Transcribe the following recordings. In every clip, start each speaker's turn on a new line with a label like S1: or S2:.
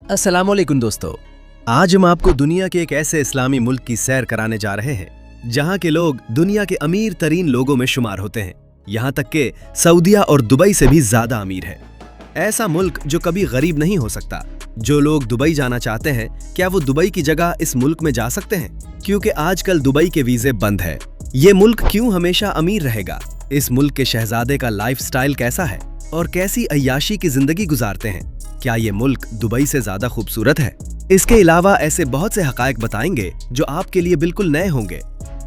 S1: अस्सलामुअलैकुम दोस्तों, आज हम आपको दुनिया के एक ऐसे इस्लामी मुल्क की सैर कराने जा रहे हैं जहां के लोग दुनिया के अमीर तरीन लोगों में शुमार होते हैं। यहां तक के सऊदीया और दुबई से भी ज्यादा अमीर है। ऐसा मुल्क जो कभी गरीब नहीं हो सकता। जो लोग दुबई जाना चाहते हैं, क्या वो दुबई की जगह इस मुल्क में जा सकते हैं? क्योंकि आजकल दुबई के वीजे बंद है। ये मुल्क क्यों हमेशा अमीर रहेगा? इस मुल्क के शहजादे का लाइफस्टाइल कैसा है और कैसी अय्याशी की जिंदगी गुजारते हैं? क्या ये मुल्क दुबई से ज्यादा खूबसूरत है? इसके अलावा ऐसे बहुत से हकायक बताएंगे जो आपके लिए बिल्कुल नए होंगे।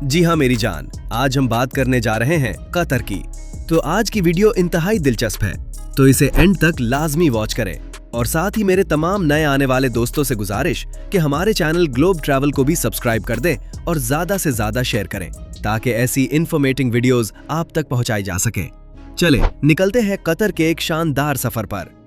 S1: जी हाँ मेरी जान, आज हम बात करने जा रहे हैं कतर की। तो आज की वीडियो इंतहाई दिलचस्प है, तो इसे एंड तक लाजमी वॉच करें। और साथ ही मेरे तमाम नए आने वाले दोस्तों से गुजारिश कि हमारे चैनल ग्लोब ट्रैवल को भी सब्सक्राइब कर दें और ज्यादा से ज्यादा शेयर करें ताकि ऐसी इन्फॉर्मेटिव वीडियोस आप तक पहुंचाई जा सके। चले निकलते हैं कतर के एक शानदार सफर पर।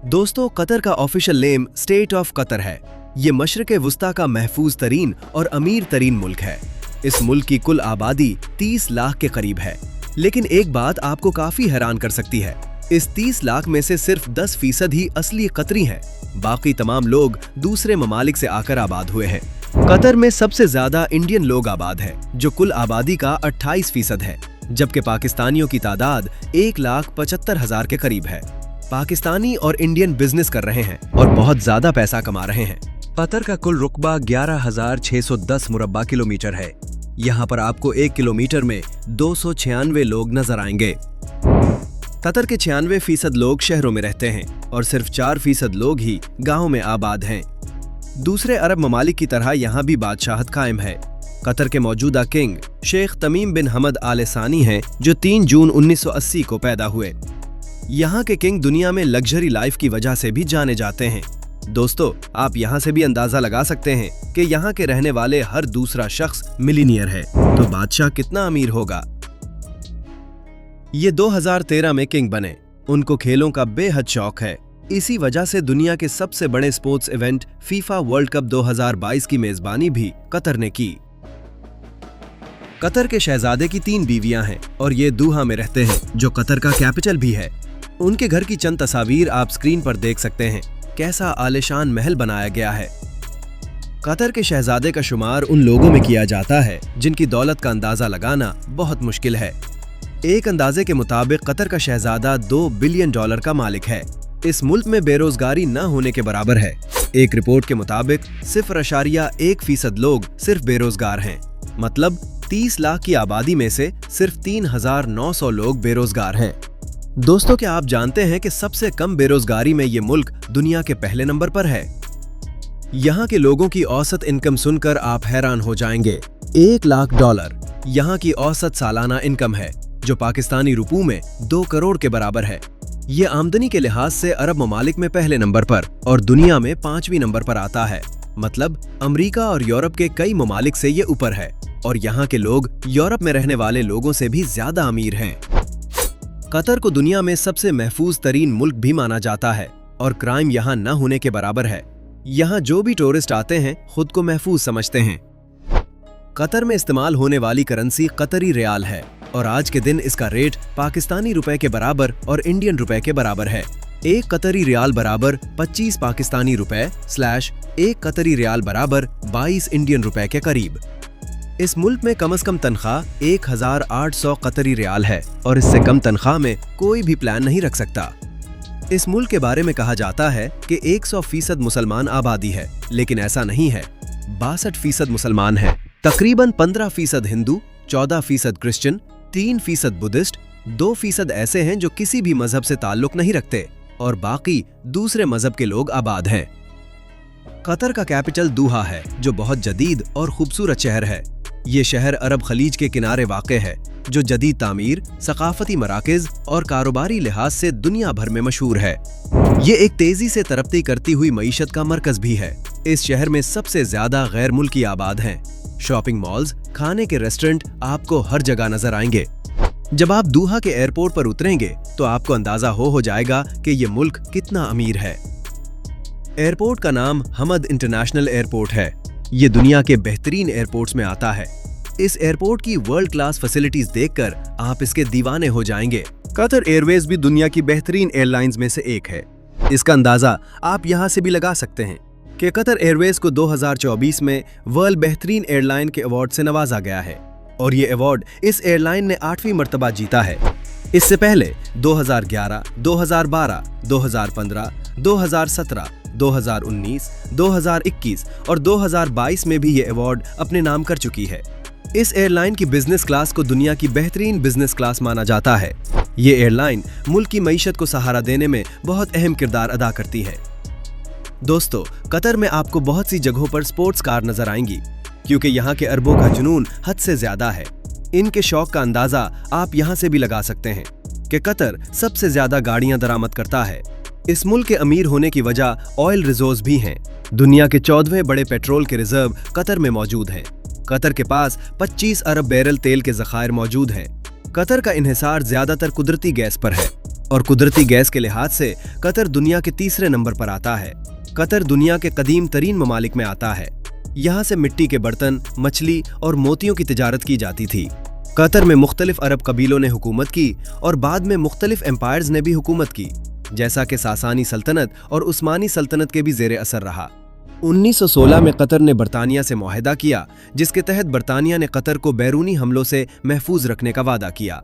S1: दोस्तों, कतर का official name state of Qatar है। ये मशरक़ वुस्ता का महफूज तरीन और अमीर तरीन मुल्क है। इस मुल्क की कुल आबादी 30 लाख के करीब है। लेकिन एक बात आपको काफी हैरान कर सकती है, इस 30 लाख में से सिर्फ 10% ही असली कतरी हैं। बाकी तमाम लोग दूसरे ममालिक से आकर आबाद हुए हैं। कतर में सबसे ज्यादा इंडियन लोग आबाद हैं, जो कुल आबादी का 28% है, जबकि पाकिस्तानियों की तादाद 1,75,000 के करीब है। पाकिस्तानी और इंडियन बिजनेस कर रहे हैं और बहुत ज्यादा पैसा कमा रहे हैं। कतर का कुल रुकबा 11,610 मुरब्बा किलोमीटर है। यहाँ पर आपको 1 किलोमीटर में 296 लोग नजर आएंगे। कतर के 96% लोग शहरों में रहते हैं और सिर्फ 4% लोग ही गाँव में आबाद हैं। दूसरे अरब ममालिक की तरह यहाँ भी बादशाहत कायम है। कतर के मौजूदा किंग शेख तमीम बिन हमद आल सानी हैं, जो 3 जून 1980 को पैदा हुए। यहाँ के किंग दुनिया में लग्जरी लाइफ की वजह से भी जाने जाते हैं। दोस्तों, आप यहाँ से भी अंदाजा लगा सकते हैं कि यहाँ के रहने वाले हर दूसरा शख्स मिलीनियर है, तो बादशाह कितना अमीर होगा। ये 2013 में किंग बने। उनको खेलों का बेहद शौक है। इसी वजह से दुनिया के सबसे बड़े sports event FIFA world cup 2022 की मेजबानी भी कतर ने की। कतर के शहजादे की 3 बीवियां हैं और ये दोहा में रहते हैं, जो कतर का कैपिटल भी है। उनके घर की चंद तस्वीर आप स्क्रीन पर देख सकते हैं। कैसा आलीशान महल बनाया गया है। कतर के शहजादे का शुमार उन लोगों में किया जाता है जिनकी दौलत का अंदाजा लगाना बहुत मुश्किल है। एक अंदाजे के मुताबिक कतर का शहजादा $2 बिलियन का मालिक है। इस मुल्क में बेरोजगारी न होने के बराबर है। एक रिपोर्ट के मुताबिक 0.1% लोग सिर्फ बेरोजगार हैं। मतलब 30 लाख की आबादी में से सिर्फ 3,900 लोग बेरोजगार हैं। दोस्तों, क्या आप जानते हैं कि सबसे कम बेरोजगारी में ये मुल्क दुनिया के पहले नंबर पर है? यहाँ के लोगों की औसत इनकम सुनकर आप हैरान हो जाएंगे। $1 लाख यहाँ की औसत सालाना इनकम है, जो पाकिस्तानी रुपयों में 2 करोड़ के बराबर है। ये आमदनी के लिहाज से अरब ममालिक में पहले नंबर पर और दुनिया में 5वीं नंबर पर आता है। मतलब अमेरिका और यूरोप के कई ममालिक से ये ऊपर है और यहाँ के लोग यूरोप में रहने वाले लोगों से भी ज्यादा अमीर हैं। कतर को दुनिया में सबसे महफूज तरीन मुल्क भी माना जाता है और क्राइम यहाँ न होने के बराबर है। यहाँ जो भी टूरिस्ट आते हैं खुद को महफूज समझते हैं। कतर में इस्तेमाल होने वाली करेंसी कतरी रियाल है और आज के दिन इसका रेट पाकिस्तानी रुपए के बराबर और इंडियन रुपए के बराबर है। 1 कतरी रियाल बराबर 25 पाकिस्तानी रुपए / 1 कतरी रियाल बराबर 22 इंडियन रुपए के करीब। इस मुल्क में कम से कम तनख्वाह 1,800 कतरी रियाल है और इससे कम तनख्वाह में कोई भी प्लान नहीं रख सकता। इस मुल्क के बारे में कहा जाता है कि 100% मुसलमान आबादी है, लेकिन ऐसा नहीं है। 62% मुसलमान है। तकरीबन 15% हिंदू, 14% क्रिश्चियन, 3% बुद्धिस्ट, 2% ऐसे हैं जो किसी भी मजहब से ताल्लुक नहीं रखते और बाकी दूसरे मजहब के लोग आबाद हैं। कतर का कैपिटल दोहा है, जो बहुत जदीद और खूबसूरत शहर है। ये शहर अरब खलीज के किनारे वाक़ है, जो जदीद तामीर, सकाफती मराकज़ और कारोबारी लिहाज से दुनिया भर में मशहूर है। ये एक तेजी से तरक्की करती हुई मईशत का मरकज भी है। इस शहर में सबसे ज्यादा गैर मुल्की आबाद हैं। शॉपिंग मॉल्स, खाने के रेस्टोरेंट आपको हर जगह नजर आएंगे। जब आप दोहा के एयरपोर्ट पर उतरेंगे तो आपको अंदाजा हो जाएगा कि ये मुल्क कितना अमीर है। एयरपोर्ट का नाम हमद इंटरनेशनल एयरपोर्ट है। ये दुनिया के बेहतरीन एयरपोर्ट्स में आता है। इस एयरपोर्ट की वर्ल्ड क्लास फैसिलिटीज देखकर आप इसके दीवाने हो जाएंगे। कतर एयरवेज भी दुनिया की बेहतरीन एयरलाइंस में से एक है। इसका अंदाजा आप यहां से भी लगा सकते हैं कि कतर एयरवेज को 2024 में वर्ल्ड बेहतरीन एयरलाइन के अवार्ड से नवाजा गया है और ये अवार्ड इस एयरलाइन ने 8वीं मर्तबा जीता है। इससे पहले 2011, 2012, 2015, 2017, 2019, 2021 और 2022 में भी ये अवार्ड अपने नाम कर चुकी है। इस एयरलाइन की बिजनेस क्लास को दुनिया की बेहतरीन बिजनेस क्लास माना जाता है। ये एयरलाइन मुल्क की मईशत को सहारा देने में बहुत अहम किरदार अदा करती है। दोस्तों, कतर में आपको बहुत सी जगहों पर स्पोर्ट्स कार नजर आएंगी क्योंकि यहाँ के अरबों का जुनून हद से ज्यादा है। इनके शौक का अंदाजा आप यहाँ से भी लगा सकते हैं कि कतर सबसे ज्यादा गाड़ियां दरामद करता है। इस मुल्क के अमीर होने की वजह ऑयल रिजर्व्स भी हैं। दुनिया के 14वें बड़े पेट्रोल के रिजर्व कतर में मौजूद हैं। कतर के पास 25 अरब बैरल तेल के ज़खायर मौजूद हैं। कतर का इन्हिसार ज्यादातर कुदरती गैस पर है और कुदरती गैस के लिहाज से कतर दुनिया के तीसरे नंबर पर आता है। कतर दुनिया के कदीम तरीन ममालिक में आता है। यहाँ से मिट्टी के बर्तन, मछली और मोतियों की तिजारत की जाती थी। कतर में मुख्तलिफ अरब कबीलों ने हुकूमत की और बाद में मुख्तलिफ एम्पायर्स ने भी हुकूमत की, जैसा कि सासानी सल्तनत और उस्मानी सल्तनत के भी ज़ेरे असर रहा। 1916 में कतर ने बरतानिया से मुआहदा किया, जिसके तहत बरतानिया ने कतर को बैरूनी हमलों से महफूज रखने का वादा किया।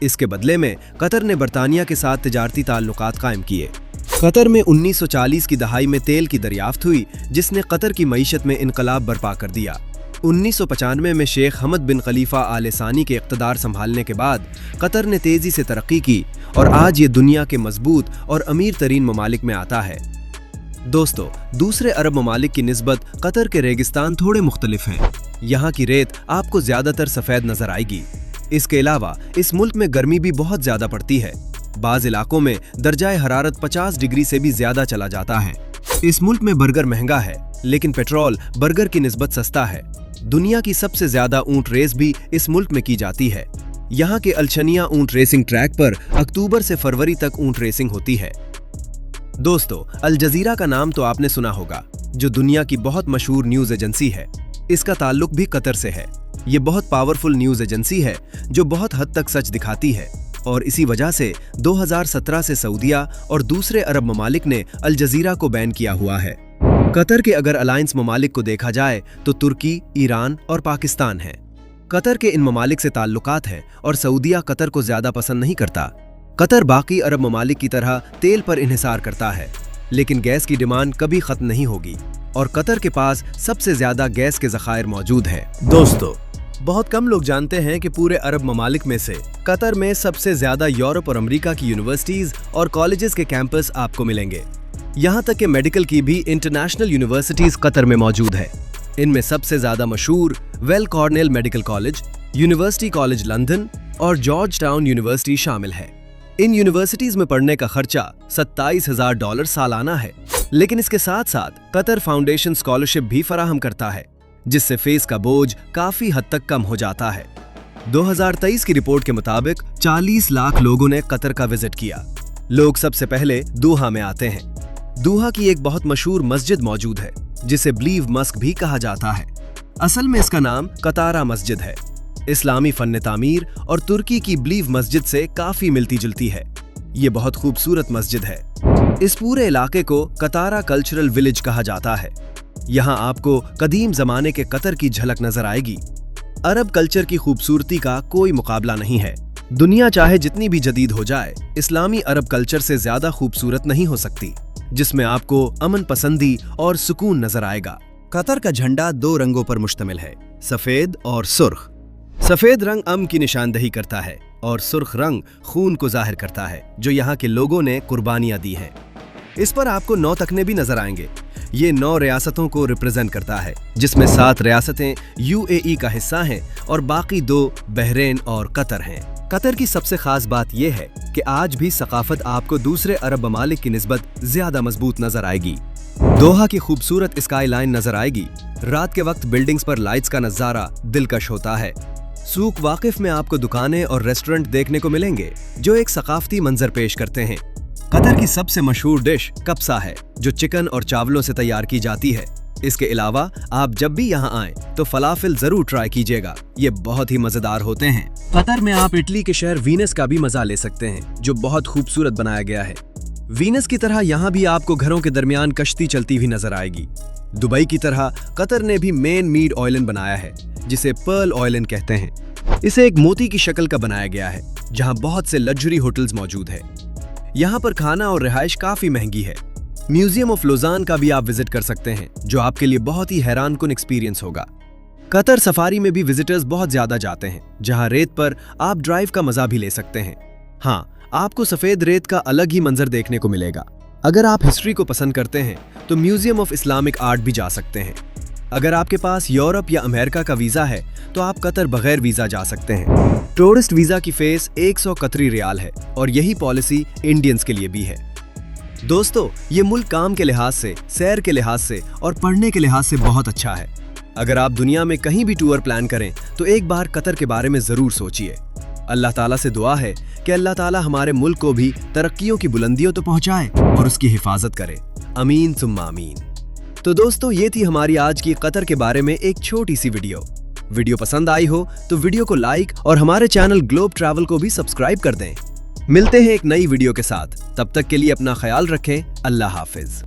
S1: इसके बदले में कतर ने बरतानिया के साथ तिजारती ताल्लुकात कायम किए। कतर में 1940 की दहाई में तेल की दरियाफ्त हुई, जिसने कतर की मईशत में इनकलाब बर्पा कर दिया। 1995 में शेख हमद बिन खलीफा आल सानी के इक़्तिदार संभालने के बाद कतर ने तेज़ी से तरक्की की और आज ये दुनिया के मजबूत और अमीर तरीन ममालिक में आता है। दोस्तों, दूसरे अरब ममालिक की निस्बत कतर के रेगिस्तान थोड़े मुख्तलिफ हैं। यहाँ की रेत आपको ज़्यादातर सफ़ेद नज़र आएगी। इसके अलावा इस मुल्क में गर्मी भी बहुत ज़्यादा पड़ती है। बाज़ इलाकों में दर्जाए हरारत 50 डिग्री से भी ज़्यादा चला जाता है। इस मुल्क में बर्गर महंगा है, लेकिन पेट्रोल बर्गर की निस्बत सस्ता है। दुनिया की सबसे ज़्यादा ऊंट रेस भी इस मुल्क में की जाती है। यहाँ के अलशनिया ऊंट रेसिंग ट्रैक पर अक्टूबर से फरवरी तक ऊंट रेसिंग होती है। दोस्तों, अल जज़ीरा का नाम तो आपने सुना होगा, जो दुनिया की बहुत मशहूर न्यूज़ एजेंसी है। इसका ताल्लुक भी कतर से है। ये बहुत पावरफुल न्यूज़ एजेंसी है जो बहुत हद तक सच दिखाती है और इसी वजह से 2017 से सऊदिया और दूसरे अरब ममालिक ने अल जज़ीरा को बैन किया हुआ है। कतर के अगर अलायंस ममालिक को देखा जाए तो तुर्की, ईरान और पाकिस्तान है। कतर के इन ममालिक से ताल्लुकात हैं और सऊदिया कतर को ज्यादा पसंद नहीं करता। कतर बाकी अरब ममालिक की तरह तेल पर इन्हिसार करता है, लेकिन गैस की डिमांड कभी खत्म नहीं होगी और कतर के पास सबसे ज्यादा गैस के ज़खायर मौजूद हैं। दोस्तों, बहुत कम लोग जानते हैं कि पूरे अरब ममालिक में से कतर में सबसे ज्यादा यूरोप और अमेरिका की यूनिवर्सिटीज और कॉलेजेस के कैंपस आपको मिलेंगे। यहाँ तक कि मेडिकल की भी इंटरनेशनल यूनिवर्सिटीज कतर में मौजूद है। इनमें सबसे ज्यादा मशहूर well Cornell medical college, university college London और जॉर्ज टाउन यूनिवर्सिटी शामिल है। इन यूनिवर्सिटीज में पढ़ने का खर्चा $27,000 सालाना है, लेकिन इसके साथ साथ कतर फाउंडेशन स्कॉलरशिप भी फराहम करता है, जिससे फीस का बोझ काफी हद तक कम हो जाता है। 2023 की रिपोर्ट के मुताबिक 40 लाख लोगों ने कतर का विजिट किया। लोग सबसे पहले दोहा में आते हैं। दोहा की एक बहुत मशहूर मस्जिद मौजूद है, जिसे ब्लीव मस्क भी कहा जाता है। असल में इसका नाम कतारा मस्जिद है। इस्लामी फन तामीर और तुर्की की ब्लीव मस्जिद से काफी मिलती जुलती है। ये बहुत खूबसूरत मस्जिद है। इस पूरे इलाके को कतारा कल्चरल विलेज कहा जाता है। यहाँ आपको कदीम जमाने के कतर की झलक नजर आएगी। अरब कल्चर की खूबसूरती का कोई मुकाबला नहीं है। दुनिया चाहे जितनी भी जदीद हो जाए, इस्लामी अरब कल्चर से ज्यादा खूबसूरत नहीं हो सकती, जिसमें आपको अमन पसंदी और सुकून नजर आएगा। कतर का झंडा 2 रंगों पर मुश्तमिल है, सफेद और सुर्ख। सफेद रंग अमन की निशानदही करता है और सुर्ख रंग खून को जाहिर करता है, जो यहाँ के लोगों ने कुर्बानियां दी हैं। इस पर आपको 9 तख्ते भी नजर आएंगे। ये 9 रियासतों को रिप्रेजेंट करता है, जिसमें 7 रियासतें UAE का हिस्सा हैं और बाकी 2 बहरीन और कतर हैं। कतर की सबसे खास बात यह है कि आज भी सकाफत आपको दूसरे अरब ममालिक की निस्बत ज्यादा मजबूत नजर आएगी। दोहा की खूबसूरत स्काई लाइन नजर आएगी। रात के वक्त बिल्डिंग्स पर लाइट्स का नजारा दिलकश होता है। सूक वाकिफ में आपको दुकानें और रेस्टोरेंट देखने को मिलेंगे, जो एक सकाफती मंजर पेश करते हैं। कतर की सबसे मशहूर डिश कब्सा है, जो चिकन और चावलों से तैयार की जाती है। इसके अलावा आप जब भी यहाँ आएं तो फलाफिल जरूर ट्राई कीजिएगा, ये बहुत ही मजेदार होते हैं। कतर में आप इटली के शहर वीनस का भी मजा ले सकते हैं, जो बहुत खूबसूरत बनाया गया है। वीनस की तरह यहाँ भी आपको घरों के दरमियान कश्ती चलती हुई नजर आएगी। दुबई की तरह कतर ने भी मेन मीड ऑयलैंड बनाया है, जिसे पर्ल ऑयलैंड कहते हैं। इसे एक मोती की शक्ल का बनाया गया है, जहाँ बहुत से लग्जरी होटल्स मौजूद है। यहाँ पर खाना और रिहाइश काफी महंगी है। म्यूजियम ऑफ लोजान का भी आप विजिट कर सकते हैं, जो आपके लिए बहुत ही हैरानकुन एक्सपीरियंस होगा। कतर सफारी में भी विजिटर्स बहुत ज्यादा जाते हैं, जहाँ रेत पर आप ड्राइव का मजा भी ले सकते हैं। हाँ, आपको सफेद रेत का अलग ही मंजर देखने को मिलेगा। अगर आप हिस्ट्री को पसंद करते हैं तो म्यूजियम ऑफ इस्लामिक आर्ट भी जा सकते हैं। अगर आपके पास यूरोप या अमेरिका का वीजा है तो आप कतर बगैर वीजा जा सकते हैं। टूरिस्ट वीजा की फीस 100 कतरी रियाल है और यही पॉलिसी इंडियंस के लिए भी है। दोस्तों, ये मुल्क काम के लिहाज से, सैर के लिहाज से और पढ़ने के लिहाज से बहुत अच्छा है। अगर आप दुनिया में कहीं भी टूर प्लान करें तो एक बार कतर के बारे में जरूर सोचिए। अल्लाह ताला से दुआ है कि अल्लाह ताला हमारे मुल्क को भी तरक्कियों की बुलंदियों तो पहुंचाए और उसकी हिफाजत करे। अमीन सुम्मा अमीन। तो दोस्तों, ये थी हमारी आज की कतर के बारे में एक छोटी सी वीडियो पसंद आई हो तो वीडियो को लाइक और हमारे चैनल ग्लोब ट्रैवल को भी सब्सक्राइब कर दें। मिलते हैं एक नई वीडियो के साथ, तब तक के लिए अपना ख्याल रखें। अल्लाह हाफिज।